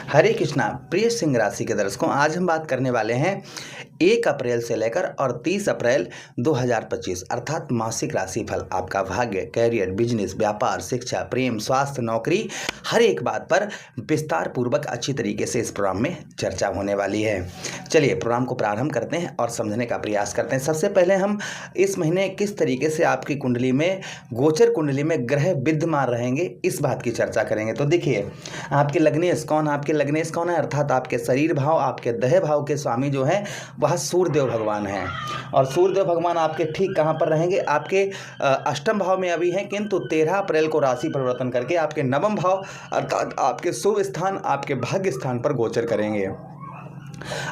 हरे कृष्णा प्रिय सिंह राशि के दर्शकों, आज हम बात करने वाले हैं 1 अप्रैल से लेकर और 30 अप्रैल 2025 अर्थात मासिक राशिफल। आपका भाग्य, कैरियर, बिजनेस, व्यापार, शिक्षा, प्रेम, स्वास्थ्य, नौकरी, हर एक बात पर विस्तार पूर्वक अच्छी तरीके से इस प्रोग्राम में चर्चा होने वाली है। चलिए प्रोग्राम को प्रारंभ करते हैं और समझने का प्रयास करते हैं। सबसे पहले हम इस महीने किस तरीके से आपकी कुंडली में, गोचर कुंडली में ग्रह विद्यमान रहेंगे, इस बात की चर्चा करेंगे। तो देखिए, आपके लग्नेश कौन है, अर्थात आपके शरीर भाव, आपके देह भाव के स्वामी जो हैं वह सूर्यदेव भगवान हैं। और सूर्यदेव भगवान आपके ठीक कहाँ पर रहेंगे? आपके अष्टम भाव में अभी हैं, किंतु 13 अप्रैल को राशि परिवर्तन करके आपके नवम भाव अर्थात आपके शुभ स्थान, आपके भाग्य स्थान पर गोचर करेंगे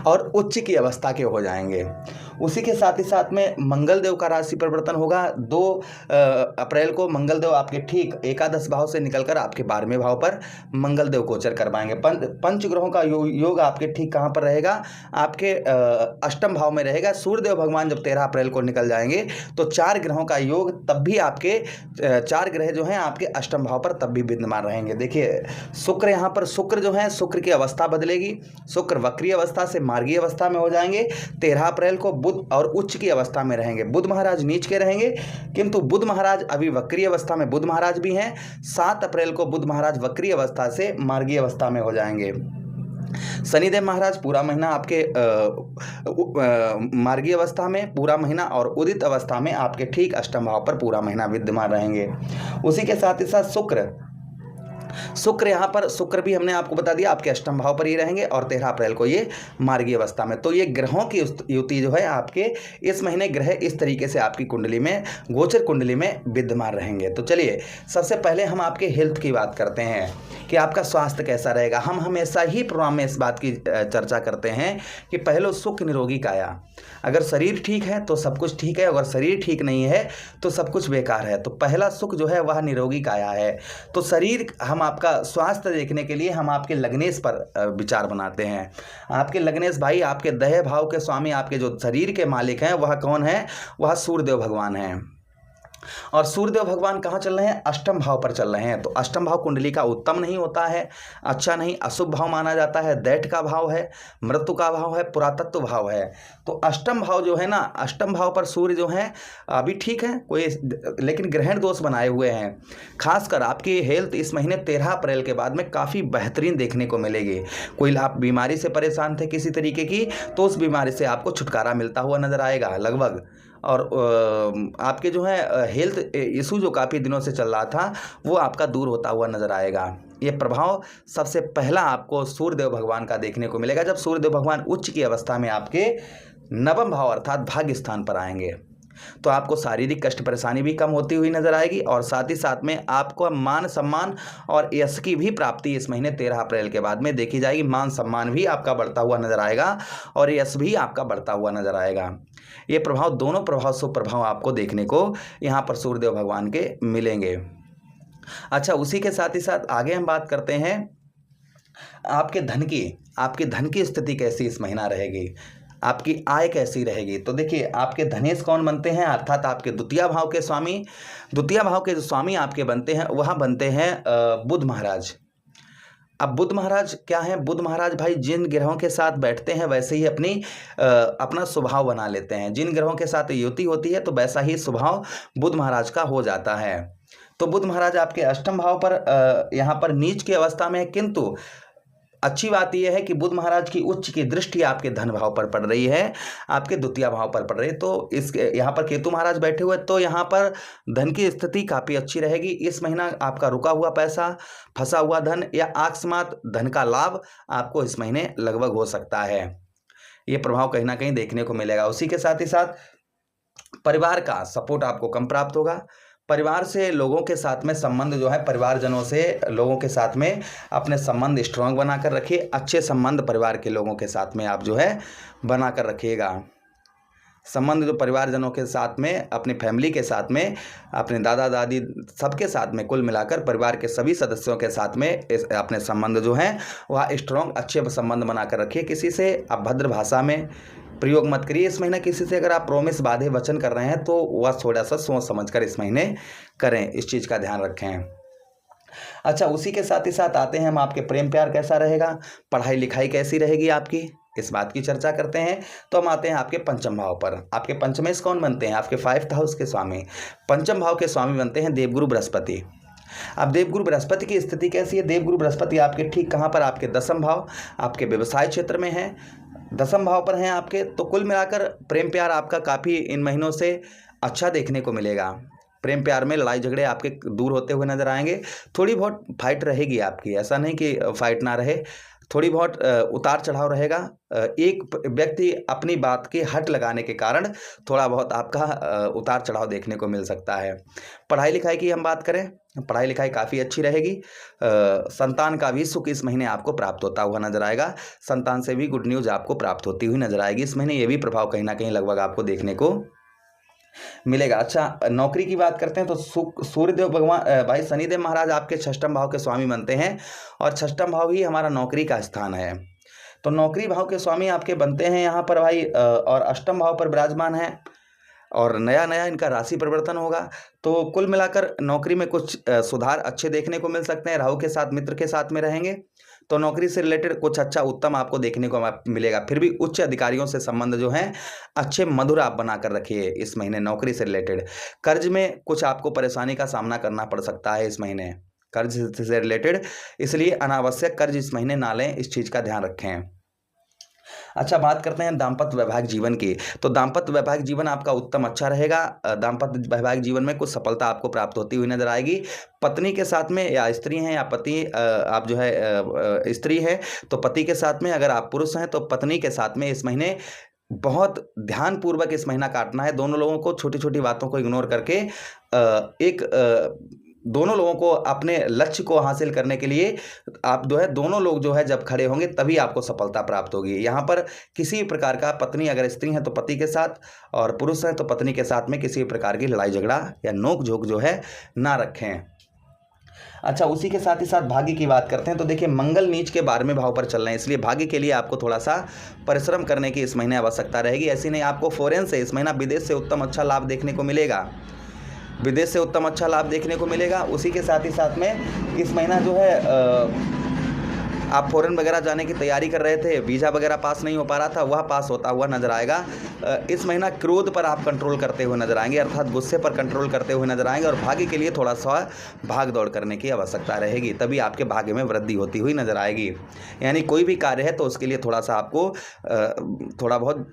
और उच्च की अवस्था के हो जाएंगे। उसी के साथ ही साथ में मंगल देव का राशि परिवर्तन होगा। 2 अप्रैल को मंगल देव आपके ठीक एकादश भाव से निकलकर आपके 12वें भाव पर मंगल देव गोचर कर पाएंगे। पंच ग्रहों का योग आपके ठीक कहाँ पर रहेगा? आपके अष्टम भाव में रहेगा। सूर्यदेव भगवान जब 13 अप्रैल को निकल जाएंगे तो 4 ग्रहों का योग तब भी आपके 4 ग्रह जो हैं आपके अष्टम भाव पर तब भी विद्यमान रहेंगे। देखिए, शुक्र यहाँ पर, शुक्र जो है, शुक्र की अवस्था बदलेगी। शुक्र वक्रीय अवस्था से मार्गीय अवस्था में हो जाएंगे 13 अप्रैल को। बुध और उच्च की अवस्था में रहेंगे। बुध महाराज नीच के रहेंगे, किंतु बुध महाराज अभी वक्रीय अवस्था में बुध महाराज भी हैं। 7 अप्रैल को बुध महाराज वक्रीय अवस्था से मार्गीय अवस्था में हो जाएंगे। शनिदेव महाराज पूरा महीना आपके मार्गीय अवस्था में पूरा महीना और उदित अवस्था में आपके ठीक अष्टम भाव पर पूरा महीना विद्यमान रहेंगे। उसी के साथ ही साथ शुक्र यहाँ पर, शुक्र भी हमने आपको बता दिया आपके अष्टम भाव पर ही रहेंगे और 13 अप्रैल को ये मार्गीय अवस्था में। तो ये ग्रहों की युति जो है आपके इस महीने ग्रह इस तरीके से आपकी कुंडली में, गोचर कुंडली में विद्यमान रहेंगे। तो चलिए सबसे पहले हम आपके हेल्थ की बात करते हैं कि आपका स्वास्थ्य कैसा रहेगा। हम हमेशा ही प्रोग्राम में इस बात की चर्चा करते हैं कि पहले सुख निरोगी काया। अगर शरीर ठीक है तो सब कुछ ठीक है, अगर शरीर ठीक नहीं है तो सब कुछ बेकार है। तो पहला सुख जो है वह निरोगी काया है। तो शरीर, हम आपका स्वास्थ्य देखने के लिए हम आपके लग्नेश पर विचार बनाते हैं। आपके लग्नेश भाई, आपके देह भाव के स्वामी, आपके जो शरीर के मालिक हैं वह कौन है? वह सूर्यदेव भगवान हैं। और सूर्यदेव भगवान कहाँ चल रहे हैं? अष्टम भाव पर चल रहे हैं। तो अष्टम भाव कुंडली का उत्तम नहीं होता है, अच्छा नहीं, अशुभ भाव माना जाता है। दैठ का भाव है, मृत्यु का भाव है, पुरातत्व भाव है। तो अष्टम भाव जो है ना, अष्टम भाव पर सूर्य जो है अभी ठीक है कोई, लेकिन ग्रहण दोष बनाए हुए हैं। खासकर आपकी हेल्थ इस महीने 13 अप्रैल के बाद में काफ़ी बेहतरीन देखने को मिलेगी। कोई आप बीमारी से परेशान थे किसी तरीके की, तो उस बीमारी से आपको छुटकारा मिलता हुआ नजर आएगा लगभग। और आपके जो है हेल्थ इशू जो काफ़ी दिनों से चल रहा था वो आपका दूर होता हुआ नजर आएगा। ये प्रभाव सबसे पहला आपको सूर्यदेव भगवान का देखने को मिलेगा जब सूर्यदेव भगवान उच्च की अवस्था में आपके नवम भाव अर्थात भाग्य स्थान पर आएंगे। तो आपको शारीरिक कष्ट परेशानी भी कम होती हुई नजर आएगी और साथ ही साथ में आपको मान सम्मान और यश की भी प्राप्ति इस महीने 13 अप्रैल के बाद में देखी जाएगी। मान सम्मान भी आपका बढ़ता हुआ नजर आएगा और यश भी आपका बढ़ता हुआ नजर आएगा। ये प्रभाव, दोनों प्रभाव, शुभ प्रभाव आपको देखने को यहाँ पर सूर्यदेव भगवान के मिलेंगे। अच्छा, उसी के साथ ही साथ आगे हम बात करते हैं आपके धन की स्थिति कैसी इस महीना रहेगी, आपकी आय कैसी रहेगी। तो देखिए, आपके धनेश कौन बनते हैं? अर्थात आपके द्वितीय भाव के स्वामी, द्वितीय भाव के जो स्वामी आपके बनते हैं वह बनते हैं बुध महाराज। अब बुध महाराज क्या है? बुध महाराज भाई जिन ग्रहों के साथ बैठते हैं वैसे ही अपना स्वभाव बना लेते हैं। जिन ग्रहों के साथ युति होती है तो वैसा ही स्वभाव बुध महाराज का हो जाता है। तो बुध महाराज आपके अष्टम भाव पर यहाँ पर नीच की अवस्था में है, किंतु अच्छी बात यह है कि बुध महाराज की उच्च की दृष्टि आपके धन भाव पर पड़ रही है, आपके द्वितीय भाव पर पड़ रही है। तो इस यहाँ पर केतु महाराज बैठे हुए, तो यहाँ पर धन की स्थिति काफ़ी अच्छी रहेगी। इस महीना आपका रुका हुआ पैसा, फंसा हुआ धन या अकस्मात धन का लाभ आपको इस महीने लगभग हो सकता है। ये प्रभाव कहीं ना कहीं देखने को मिलेगा। उसी के साथ ही साथ परिवार का सपोर्ट आपको कम प्राप्त होगा। परिवार से लोगों के साथ में संबंध जो है, परिवारजनों से लोगों के साथ में अपने संबंध स्ट्रांग बनाकर रखिए। अच्छे संबंध परिवार के लोगों के साथ में आप जो है बनाकर रखिएगा। संबंध जो परिवारजनों के साथ में, अपनी फैमिली के साथ में, अपने दादा दादी सबके साथ में, कुल मिलाकर परिवार के सभी सदस्यों के साथ में अपने संबंध जो हैं वह स्ट्रांग, अच्छे संबंध बनाकर रखिए। किसी से अभद्र भाषा में प्रयोग मत करिए इस महीने। किसी से अगर आप प्रॉमिस, वादे, वचन कर रहे हैं तो वह थोड़ा सा सोच समझ कर इस महीने करें, इस चीज़ का ध्यान रखें। अच्छा, उसी के साथ ही साथ आते हैं हम आपके प्रेम प्यार कैसा रहेगा, पढ़ाई लिखाई कैसी रहेगी आपकी, इस बात की चर्चा करते हैं। तो हम आते हैं आपके पंचम भाव पर। आपके पंचमेश कौन बनते हैं, आपके 5th हाउस के स्वामी, पंचम भाव के स्वामी बनते हैं देवगुरु बृहस्पति। अब देवगुरु बृहस्पति की स्थिति कैसी है, देवगुरु बृहस्पति आपके ठीक कहाँ पर, आपके 10म भाव, आपके व्यवसाय क्षेत्र में है, 10म भाव पर हैं आपके। तो कुल मिलाकर प्रेम प्यार आपका काफ़ी इन महीनों से अच्छा देखने को मिलेगा। प्रेम प्यार में लड़ाई झगड़े आपके दूर होते हुए नजर आएंगे। थोड़ी बहुत फाइट रहेगी आपकी, ऐसा नहीं कि फाइट ना रहे, थोड़ी बहुत उतार चढ़ाव रहेगा। एक व्यक्ति अपनी बात की हट लगाने के कारण थोड़ा बहुत आपका उतार चढ़ाव देखने को मिल सकता है। पढ़ाई लिखाई की हम बात करें, पढ़ाई लिखाई काफ़ी अच्छी रहेगी। संतान का भी सुख इस महीने आपको प्राप्त होता हुआ नजर आएगा। संतान से भी गुड न्यूज़ आपको प्राप्त होती हुई नजर आएगी इस महीने। ये भी प्रभाव कहीं ना कहीं लगभग आपको देखने को मिलेगा। अच्छा, नौकरी की बात करते हैं तो सूर्यदेव भगवान भाई शनिदेव महाराज आपके 6ठम भाव के स्वामी बनते हैं और 6ठम भाव ही हमारा नौकरी का स्थान है। तो नौकरी भाव के स्वामी आपके बनते हैं यहाँ पर भाई, और 8म भाव पर विराजमान है और नया नया इनका राशि परिवर्तन होगा। तो कुल मिलाकर नौकरी में कुछ सुधार अच्छे देखने को मिल सकते हैं। राहु के साथ मित्र के साथ में रहेंगे तो नौकरी से रिलेटेड कुछ अच्छा उत्तम आपको देखने को मिलेगा। फिर भी उच्च अधिकारियों से संबंध जो हैं अच्छे मधुर आप बनाकर रखिए इस महीने नौकरी से रिलेटेड। कर्ज में कुछ आपको परेशानी का सामना करना पड़ सकता है इस महीने कर्ज से रिलेटेड, इसलिए अनावश्यक कर्ज इस महीने ना लें, इस चीज़ का ध्यान रखें। अच्छा, बात करते हैं दाम्पत्य वैवाहिक जीवन की। तो दाम्पत्य वैवाहिक जीवन आपका उत्तम अच्छा रहेगा। दाम्पत्य वैवाहिक जीवन में कुछ सफलता आपको प्राप्त होती हुई नजर आएगी। पत्नी के साथ में, या स्त्री हैं या पति, आप जो है स्त्री है तो पति के साथ में, अगर आप पुरुष हैं तो पत्नी के साथ में इस महीने बहुत ध्यानपूर्वक इस महीना काटना है। दोनों लोगों को छोटी छोटी बातों को इग्नोर करके दोनों लोगों को अपने लक्ष्य को हासिल करने के लिए आप जो है दोनों लोग जो है जब खड़े होंगे तभी आपको सफलता प्राप्त होगी। यहाँ पर किसी प्रकार का, पत्नी अगर स्त्री है तो पति के साथ और पुरुष हैं तो पत्नी के साथ में किसी प्रकार की लड़ाई झगड़ा या नोक झोंक जो है ना रखें। अच्छा, उसी के साथ ही साथ भाग्य की बात करते हैं तो देखिए मंगल नीच के 12वें भाव पर चल रहे हैं, इसलिए भाग्य के लिए आपको थोड़ा सा परिश्रम करने की इस महीने आवश्यकता रहेगी। ऐसी नहीं, आपको फॉरेन से इस महीना विदेश से उत्तम अच्छा लाभ देखने को मिलेगा, विदेश से उत्तम अच्छा लाभ देखने को मिलेगा। उसी के साथ ही साथ में इस महीना जो है आप फॉरेन वगैरह जाने की तैयारी कर रहे थे, वीज़ा वगैरह पास नहीं हो पा रहा था, वह पास होता हुआ नजर आएगा। इस महीना क्रोध पर आप कंट्रोल करते हुए नजर आएंगे, अर्थात गुस्से पर कंट्रोल करते हुए नजर आएंगे। और भाग्य के लिए थोड़ा सा भाग दौड़ करने की आवश्यकता रहेगी, तभी आपके भाग्य में वृद्धि होती हुई नजर आएगी। यानी कोई भी कार्य है तो उसके लिए थोड़ा सा आपको थोड़ा बहुत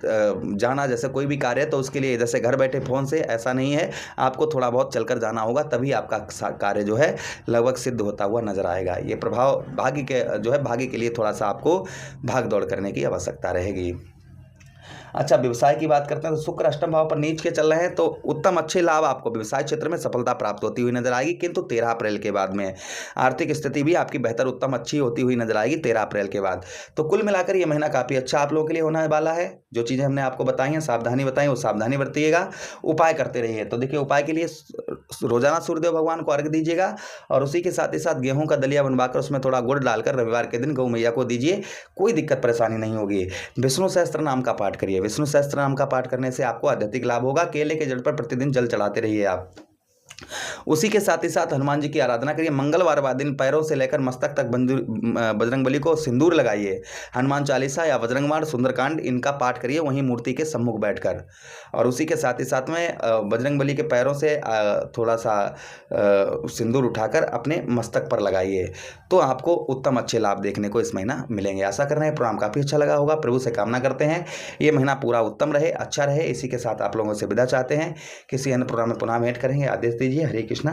जाना, जैसे कोई भी कार्य है तो उसके लिए जैसे घर बैठे फ़ोन से ऐसा नहीं है, आपको थोड़ा बहुत चलकर जाना होगा, तभी आपका कार्य जो है लगभग सिद्ध होता हुआ नजर आएगा। ये प्रभाव भाग्य के जो है, भाग्य के लिए थोड़ा सा आपको भाग दौड़ करने की आवश्यकता रहेगी। अच्छा, व्यवसाय की बात करते हैं तो शुक्र 8म भाव पर नीच के चल रहे हैं तो उत्तम अच्छे लाभ आपको व्यवसाय क्षेत्र में सफलता प्राप्त होती हुई नजर आएगी, किंतु 13 अप्रैल के बाद में आर्थिक स्थिति भी आपकी बेहतर उत्तम अच्छी होती हुई नजर आएगी 13 अप्रैल के बाद। तो कुल मिलाकर ये महीना काफ़ी अच्छा आप लोगों के लिए होने वाला है। जो चीज़ें हमने आपको बताई हैं, सावधानी बताई, वो सावधानी बरतिएगा, उपाय करते रहिए। तो देखिए, उपाय के लिए रोजाना सूर्यदेव भगवान को अर्घ्य दीजिएगा और उसी के साथ ही साथ गेहूं का दलिया बनवाकर उसमें थोड़ा गुड़ डालकर रविवार के दिन गौ मैया को दीजिए, कोई दिक्कत परेशानी नहीं होगी। विष्णु सहस्त्र नाम का पाठ करिए, विष्णु सहस्त्र नाम का पाठ करने से आपको आध्यात्मिक लाभ होगा। केले के जड़ पर प्रतिदिन जल चढ़ाते रहिए आप। उसी के साथ ही साथ हनुमान जी की आराधना करिए। मंगलवार वार दिन पैरों से लेकर मस्तक तक बजरंगबली को सिंदूर लगाइए। हनुमान चालीसा या बजरंगबाण, सुंदरकांड इनका पाठ करिए वहीं मूर्ति के सम्मुख बैठकर। और उसी के साथ ही साथ में बजरंगबली के पैरों से थोड़ा सा सिंदूर उठाकर अपने मस्तक पर लगाइए, तो आपको उत्तम अच्छे लाभ देखने को इस महीना मिलेंगे। आशा कर रहे हैं प्रोग्राम काफ़ी अच्छा लगा होगा। प्रभु से कामना करते हैं ये महीना पूरा उत्तम रहे, अच्छा रहे। इसी के साथ आप लोगों से विदा चाहते हैं। किसी अन्य प्रोग्राम में पुनः भेंट करेंगे। आदेश दीजिए। हरे कृष्णा।